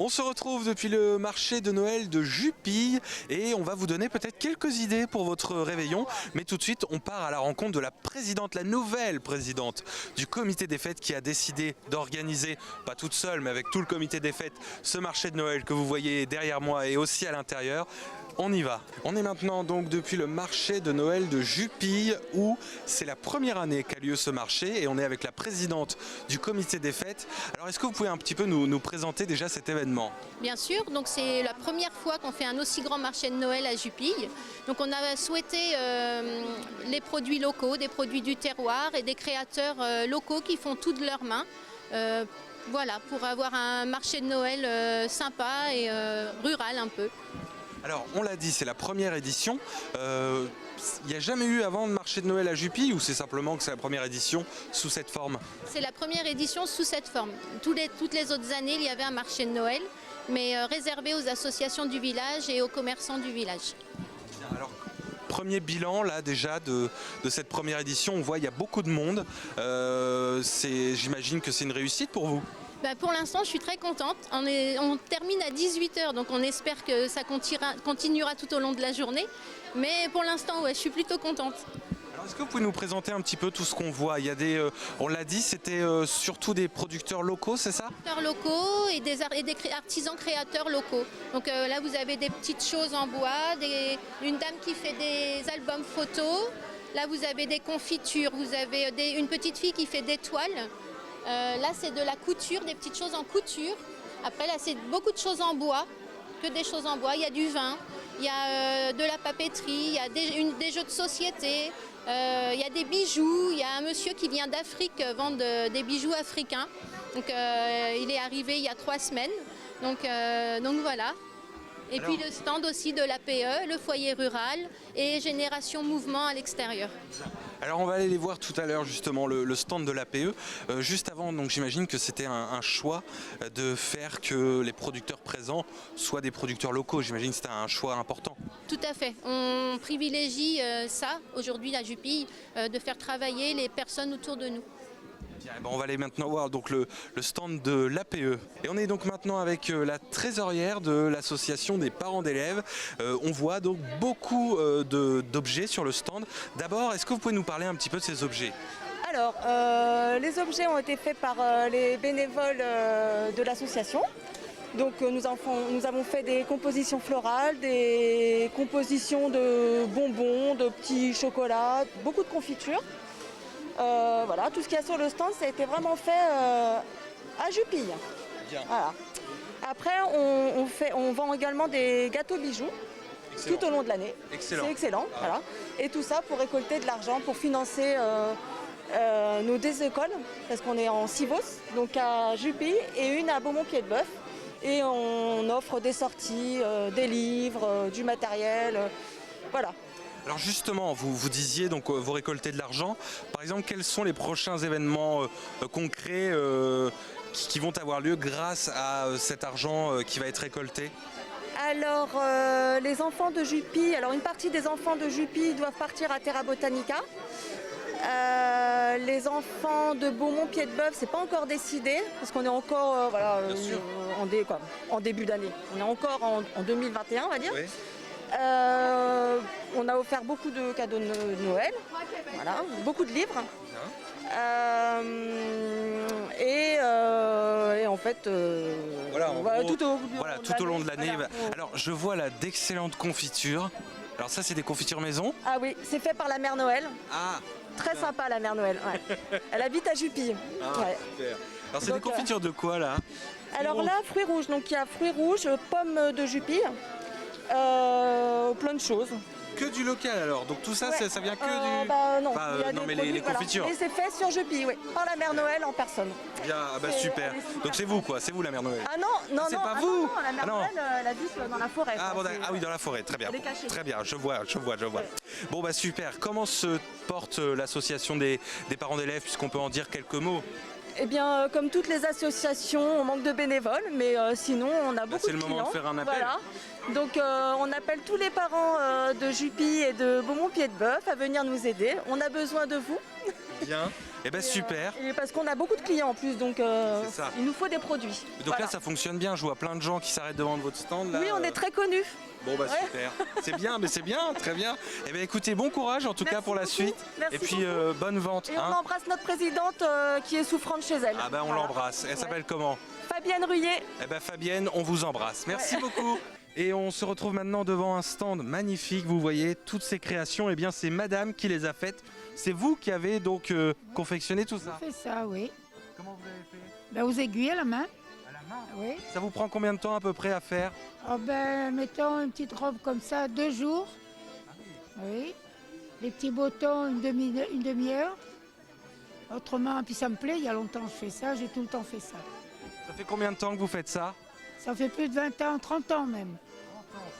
On se retrouve depuis le marché de Noël de Jupille et on va vous donner peut-être quelques idées pour votre réveillon. Mais tout de suite, on part à la rencontre de la présidente, la nouvelle présidente du comité des fêtes qui a décidé d'organiser, pas toute seule, mais avec tout le comité des fêtes, ce marché de Noël que vous voyez derrière moi et aussi à l'intérieur. On y va. On est maintenant donc depuis le marché de Noël de Jupille où c'est la première année qu'a lieu ce marché et on est avec la présidente du comité des fêtes. Alors est-ce que vous pouvez un petit peu nous présenter déjà cet événement? Bien sûr, donc c'est la première fois qu'on fait un aussi grand marché de Noël à Jupille. Donc on a souhaité les produits locaux, des produits du terroir et des créateurs locaux qui font tout de leurs mains. Voilà, pour avoir un marché de Noël sympa et rural un peu. Alors, on l'a dit, c'est la première édition. Il n'y a jamais eu avant de marché de Noël à Jupille ou c'est simplement que c'est la première édition sous cette forme? C'est la première édition sous cette forme. Toutes les autres années, il y avait un marché de Noël, mais réservé aux associations du village et aux commerçants du village. Alors, premier bilan là déjà de cette première édition, on voit il y a beaucoup de monde. J'imagine que c'est une réussite pour vous? Pour l'instant, je suis très contente. On termine à 18 h, donc on espère que ça continuera tout au long de la journée. Mais pour l'instant, ouais, je suis plutôt contente. Alors, est-ce que vous pouvez nous présenter un petit peu tout ce qu'on voit? Il y a on l'a dit, c'était surtout des producteurs locaux, c'est ça? Producteurs locaux et des artisans créateurs locaux. Donc là, vous avez des petites choses en bois, une dame qui fait des albums photos. Là, vous avez des confitures, vous avez une petite fille qui fait des toiles. Là, c'est de la couture, des petites choses en couture. Après, là, c'est beaucoup de choses en bois, que des choses en bois. Il y a du vin, il y a de la papeterie, il y a des jeux de société, il y a des bijoux. Il y a un monsieur qui vient d'Afrique vendre des bijoux africains. Donc, il est arrivé il y a 3 semaines. Donc voilà. Et puis le stand aussi de l'APE, le foyer rural et Génération Mouvement à l'extérieur. Alors on va aller les voir tout à l'heure justement, le stand de l'APE. Juste avant, donc j'imagine que c'était un choix de faire que les producteurs présents soient des producteurs locaux. J'imagine que c'était un choix important. Tout à fait. On privilégie ça aujourd'hui à Jupille, de faire travailler les personnes autour de nous. Bien, on va aller maintenant voir donc le stand de l'APE. Et on est donc maintenant avec la trésorière de l'association des parents d'élèves. On voit donc beaucoup d'objets sur le stand. D'abord, est-ce que vous pouvez nous parler un petit peu de ces objets? Alors, les objets ont été faits par les bénévoles de l'association. Donc nous avons fait des compositions florales, des compositions de bonbons, de petits chocolats, beaucoup de confitures. Voilà, tout ce qu'il y a sur le stand, ça a été vraiment fait à Jupille. Bien. Voilà. Après, on vend également des gâteaux bijoux. Excellent. Tout au long de l'année. Excellent. C'est excellent. Ah. Voilà. Et tout ça pour récolter de l'argent, pour financer nos 2 écoles, parce qu'on est en Civos, donc à Jupille, et une à Beaumont-Pied-de-Bœuf. Et on offre des sorties, des livres, du matériel. Voilà. Alors justement, vous disiez donc vous récoltez de l'argent. Par exemple, quels sont les prochains événements concrets qui vont avoir lieu grâce à cet argent qui va être récolté? Alors, les enfants de Jupille, une partie des enfants de Jupille doivent partir à Terra Botanica. Les enfants de Beaumont-Pied-de-Bœuf, c'est pas encore décidé, parce qu'on est encore en début d'année. On est encore en 2021, on va dire. Oui. On a offert beaucoup de cadeaux de Noël, voilà, beaucoup de livres. Et en fait, tout au long de l'année. Voilà. Alors, je vois là d'excellentes confitures. Alors ça, c'est des confitures maison? Ah oui, c'est fait par la mère Noël. Ah. Très sympa la mère Noël. Ouais. Elle habite à Jupille. Ah, ouais. Super. Alors c'est des confitures de quoi là? Alors là, fruits rouges. Donc il y a fruits rouges, pommes de Jupille, plein de choses. Que du local alors? Donc tout ça, ouais. Ça vient que du... Non, non mais les confitures. Et c'est fait sur Jupille, oui, par la mère Noël en personne. Bien, super. Donc c'est vous quoi, c'est vous la mère Noël? Ah non, c'est pas vous. Non, la mère Noël, elle habite dans la forêt. Ah, oui, dans la forêt, très bien. Elle est cachée. Très bien, je vois. Ouais. Bon super, comment se porte l'association des parents d'élèves, puisqu'on peut en dire quelques mots? Eh bien, comme toutes les associations, on manque de bénévoles, mais sinon, on a beaucoup de clients. C'est le moment de faire un appel. Voilà. Donc, on appelle tous les parents de Jupille et de Beaumont-Pied-de-Bœuf à venir nous aider. On a besoin de vous. Bien. Eh ben super. Et parce qu'on a beaucoup de clients en plus, donc ça. il nous faut des produits. Donc Voilà. là ça fonctionne bien, je vois plein de gens qui s'arrêtent devant votre stand là. Oui, on est très connus. Bon bah Ouais. super, c'est bien, mais c'est bien, très bien. Eh bien écoutez, bon courage en tout cas Merci pour la beaucoup. suite. Merci Et puis beaucoup. bonne vente. Et on embrasse notre présidente qui est souffrante chez elle. Ah ben on Voilà. l'embrasse. Elle s'appelle comment? Fabienne Ruyer. Eh ben Fabienne, on vous embrasse. Merci beaucoup. Et on se retrouve maintenant devant un stand magnifique. Vous voyez toutes ces créations. Eh bien c'est Madame qui les a faites. C'est vous qui avez donc confectionné tout ça. On fait ça, oui. Comment vous avez fait? Ben, aux aiguilles à la main. À la main. Oui. Ça vous prend combien de temps à peu près à faire? Oh ben, mettons une petite robe comme ça, 2 jours. Oui. Les petits boutons, une demi-heure. Autrement, puis ça me plaît, il y a longtemps que je fais ça, j'ai tout le temps fait ça. Ça fait combien de temps que vous faites ça? Ça fait plus de 20 ans, 30 ans même.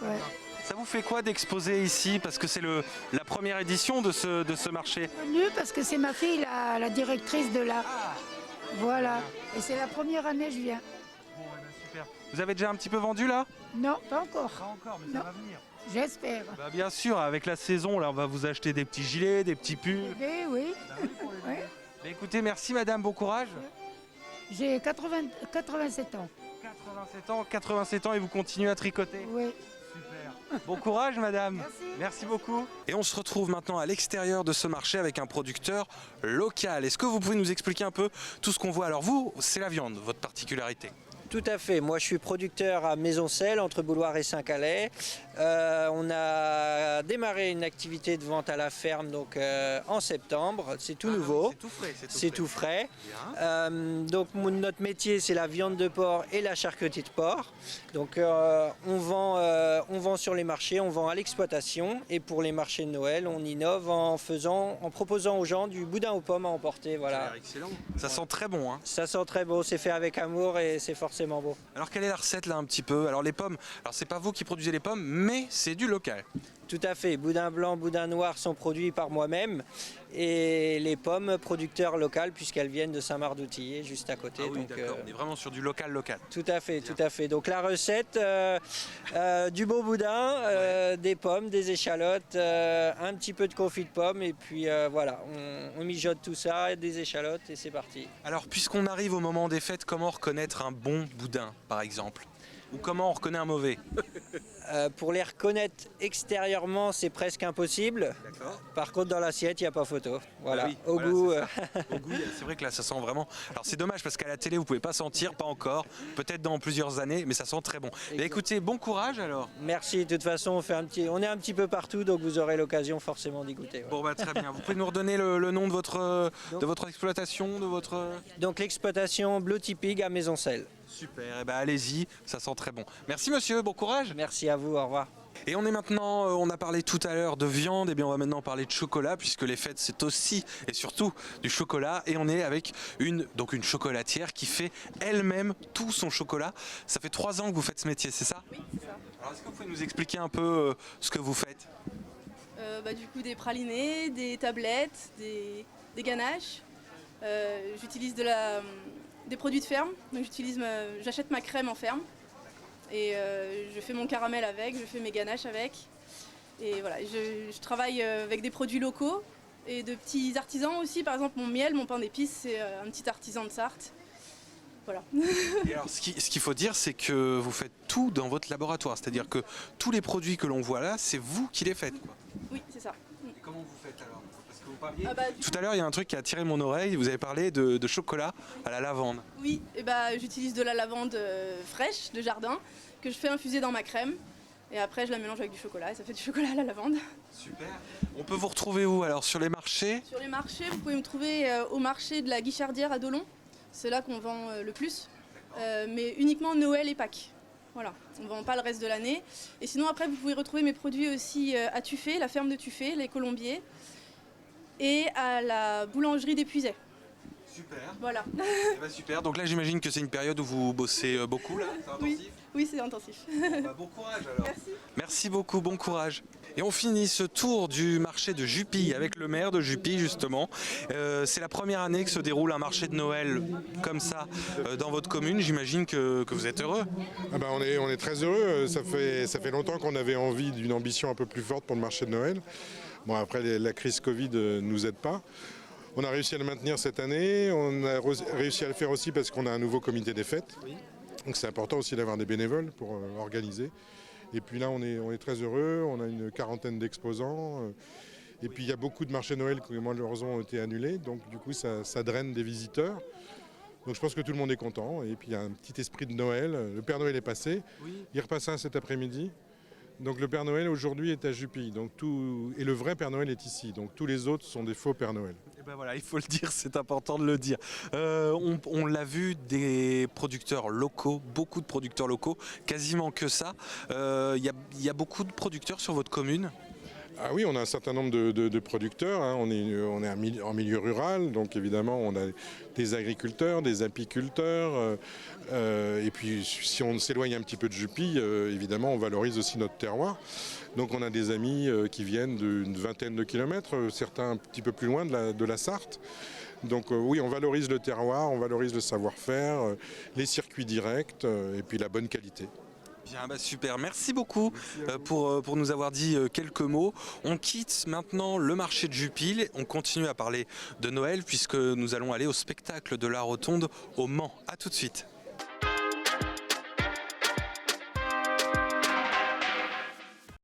Ouais. Ça vous fait quoi d'exposer ici? Parce que c'est la première édition de ce marché. Connu parce que c'est ma fille, la directrice de là. Voilà. Et c'est la première année que je viens. Bon, super. Vous avez déjà un petit peu vendu là? Non, pas encore. Pas encore, mais Non. ça va venir. J'espère. Bah, bien sûr, avec la saison, là, on va vous acheter des petits gilets, des petits pulls. Eh oui. Ouais. Bah, écoutez, merci madame, bon courage. J'ai 87 ans. 87 ans et vous continuez à tricoter. Oui. Super. Bon courage madame. Merci beaucoup. Et on se retrouve maintenant à l'extérieur de ce marché avec un producteur local. Est-ce que vous pouvez nous expliquer un peu tout ce qu'on voit? Alors vous, c'est la viande, votre particularité. Tout à fait. Moi, je suis producteur à Maisoncelles, entre Bouloir et Saint-Calais. On a démarré une activité de vente à la ferme donc, en septembre. C'est tout nouveau. C'est tout frais. C'est tout frais. Bien. Donc notre métier, c'est la viande de porc et la charcuterie de porc. Donc on vend sur les marchés, on vend à l'exploitation. Et pour les marchés de Noël, on innove en proposant aux gens du boudin aux pommes à emporter. Ça a Voilà. l'air excellent. Ça sent très bon. Hein. Ça sent très beau, c'est fait avec amour et c'est forcément beau. Alors quelle est la recette là un petit peu? Alors les pommes, alors c'est pas vous qui produisez les pommes, mais c'est du local. Tout à fait. Boudin blanc, boudin noir sont produits par moi-même. Et les pommes, producteur local, puisqu'elles viennent de Saint-Marc-d'Outillet, juste à côté. Ah oui, Donc, d'accord, on est vraiment sur du local. tout à fait, tout à fait. Donc la recette, du beau boudin, des pommes, des échalotes, un petit peu de confit de pommes. Et puis voilà, on mijote tout ça, des échalotes et c'est parti. Alors puisqu'on arrive au moment des fêtes, comment reconnaître un bon boudin par exemple? Ou comment on reconnaît un mauvais? Pour les reconnaître extérieurement, c'est presque impossible. D'accord. Par contre, dans l'assiette, il n'y a pas photo. Voilà. Ah oui, Au voilà, goût. Au goût, c'est vrai que là ça sent vraiment. Alors c'est dommage parce qu'à la télé vous pouvez pas sentir, pas encore. Peut-être dans plusieurs années, mais ça sent très bon. Mais écoutez, bon courage alors. Merci, de toute façon on est un petit peu partout, donc vous aurez l'occasion forcément d'y goûter. Ouais. Bon bah très bien. Vous pouvez nous redonner le nom de votre exploitation, de votre. Donc l'exploitation Bloody Pig à Maisoncelles. Super. Et ben allez-y, ça sent très bon. Merci monsieur, bon courage. Merci à vous, au revoir. Et on est maintenant, on a parlé tout à l'heure de viande, et bien on va maintenant parler de chocolat puisque les fêtes c'est aussi et surtout du chocolat et on est avec une chocolatière qui fait elle-même tout son chocolat. Ça fait 3 ans que vous faites ce métier, c'est ça? Oui, c'est ça. Alors est-ce que vous pouvez nous expliquer un peu ce que vous faites? Du coup, des pralinés, des tablettes, des ganaches. J'utilise des produits de ferme. Donc j'achète ma crème en ferme. Et je fais mon caramel avec, je fais mes ganaches avec. Et voilà, je travaille avec des produits locaux et de petits artisans aussi. Par exemple, mon miel, mon pain d'épices, c'est un petit artisan de Sarthe. Voilà. Et alors ce qu'il faut dire c'est que vous faites tout dans votre laboratoire, c'est-à-dire que tous les produits que l'on voit là, c'est vous qui les faites, quoi. Oui, c'est ça. Et comment vous faites alors? Parce que vous parliez... Du Tout à l'heure il y a un truc qui a attiré mon oreille, vous avez parlé de chocolat à la lavande. Oui, j'utilise de la lavande fraîche de jardin que je fais infuser dans ma crème. Et après, je la mélange avec du chocolat et ça fait du chocolat à la lavande. Super. On peut vous retrouver où alors? Sur les marchés? Sur les marchés, vous pouvez me trouver au marché de la Guichardière à Dolon. C'est là qu'on vend le plus. Mais uniquement Noël et Pâques. Voilà, on ne vend pas le reste de l'année. Et sinon, après, vous pouvez retrouver mes produits aussi à Tuffet, la ferme de Tuffet, les Colombiers. Et à la boulangerie d'Épuisay. Super. Voilà. Eh ben, super. Donc là, j'imagine que c'est une période où vous bossez beaucoup là. C'est intensif. Oui, c'est intensif. Bon courage alors. Merci. Merci beaucoup, bon courage. Et on finit ce tour du marché de Jupille avec le maire de Jupille justement. C'est la première année que se déroule un marché de Noël comme ça dans votre commune. J'imagine que vous êtes heureux. Ah ben on est très heureux. Ça fait longtemps qu'on avait envie d'une ambition un peu plus forte pour le marché de Noël. Bon, après la crise Covid nous aide pas. On a réussi à le maintenir cette année, on a réussi à le faire aussi parce qu'on a un nouveau comité des fêtes. Donc c'est important aussi d'avoir des bénévoles pour organiser. Et puis là on est très heureux, on a une quarantaine d'exposants. Et puis il y a beaucoup de marchés Noël qui malheureusement ont été annulés, donc du coup ça draine des visiteurs. Donc je pense que tout le monde est content. Et puis il y a un petit esprit de Noël. Le Père Noël est passé, il repassera cet après-midi. Donc le Père Noël aujourd'hui est à Jupille, et le vrai Père Noël est ici. Donc tous les autres sont des faux Père Noël. Et ben voilà, il faut le dire, c'est important de le dire. On l'a vu, des producteurs locaux, beaucoup de producteurs locaux, quasiment que ça. Il y a beaucoup de producteurs sur votre commune? Ah oui, on a un certain nombre de producteurs, hein. On est en milieu rural, donc évidemment on a des agriculteurs, des apiculteurs, et puis si on s'éloigne un petit peu de Jupille, évidemment on valorise aussi notre terroir. Donc on a des amis qui viennent d'une vingtaine de kilomètres, certains un petit peu plus loin de la Sarthe. Donc oui, on valorise le terroir, on valorise le savoir-faire, les circuits directs et puis la bonne qualité. Bien, bah super, merci beaucoup pour nous avoir dit quelques mots. On quitte maintenant le marché de Jupille, on continue à parler de Noël puisque nous allons aller au spectacle de la Rotonde au Mans. A tout de suite.